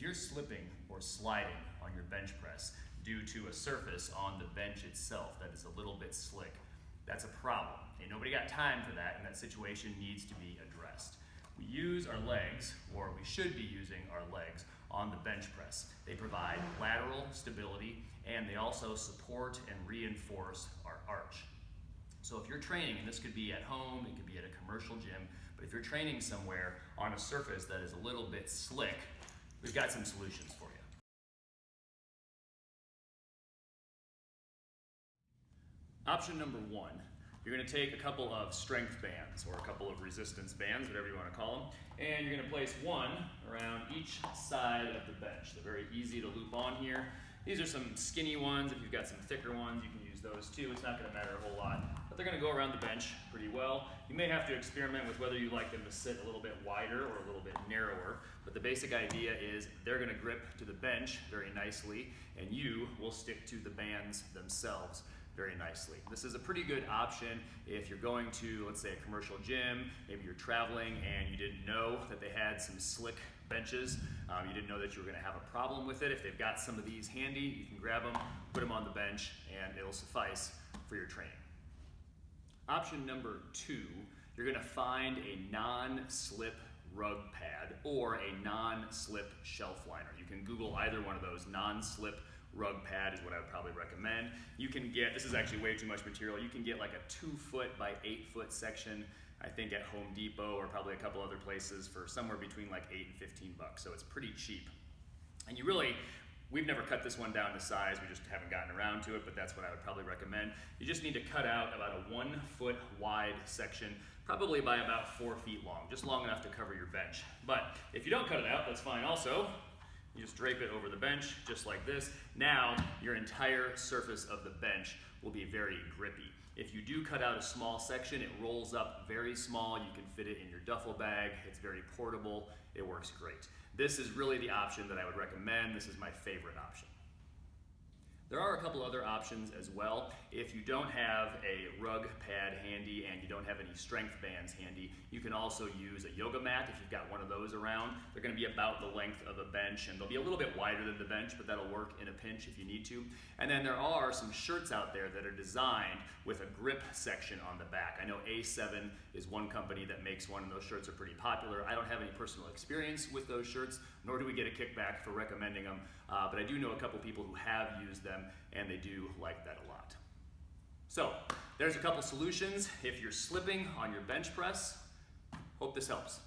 If you're slipping or sliding on your bench press due to a surface on the bench itself that is a little bit slick, that's a problem. And nobody got time for that, and that situation needs to be addressed. We use our legs, or we should be using our legs, on the bench press. They provide lateral stability, and they also support and reinforce our arch. So if you're training, and this could be at home, it could be at a commercial gym, but if you're training somewhere on a surface that is a little bit slick, we've got some solutions for you. Option number one, you're going to take a couple of strength bands or a couple of resistance bands, whatever you want to call them, and you're going to place one around each side of the bench. They're very easy to loop on here. These are some skinny ones. If you've got some thicker ones, you can use those too. It's not going to matter a whole lot, but they're going to go around the bench pretty well. You may have to experiment with whether you like them to sit a little bit wider or a little bit narrower, but the basic idea is they're going to grip to the bench very nicely, and you will stick to the bands themselves very nicely. This is a pretty good option if you're going to, let's say, a commercial gym, maybe you're traveling and you didn't know that they had some slick benches, you didn't know that you were going to have a problem with it. If they've got some of these handy, you can grab them, put them on the bench, and it'll suffice for your training. Option number two, you're going to find a non-slip rug pad or a non-slip shelf liner. You can Google either one of those. Non-slip rug pad is what I would probably recommend. You can get, this is actually way too much material, you can get like a 2-foot by 8-foot section, I think at Home Depot or probably a couple other places for somewhere between like $8 and $15, so it's pretty cheap. And you really, we've never cut this one down to size, we just haven't gotten around to it, but that's what I would probably recommend. You just need to cut out about a 1-foot wide section, probably by about 4 feet long, just long enough to cover your bench. But if you don't cut it out, that's fine also. You just drape it over the bench, just like this. Now, your entire surface of the bench will be very grippy. If you do cut out a small section, it rolls up very small. You can fit it in your duffel bag. It's very portable. It works great. This is really the option that I would recommend. This is my favorite option. There are a couple other options as well. If you don't have a rug pad handy and you don't have any strength bands handy, you can also use a yoga mat if you've got one of those around. They're going to be about the length of a bench, and they'll be a little bit wider than the bench, but that'll work in a pinch if you need to. And then there are some shirts out there that are designed with a grip section on the back. I know A7 is one company that makes one, and those shirts are pretty popular. I don't have any personal experience with those shirts, nor do we get a kickback for recommending them, but I do know a couple people who have used them, and they do like that a lot. So there's a couple solutions if you're slipping on your bench press. Hope this helps.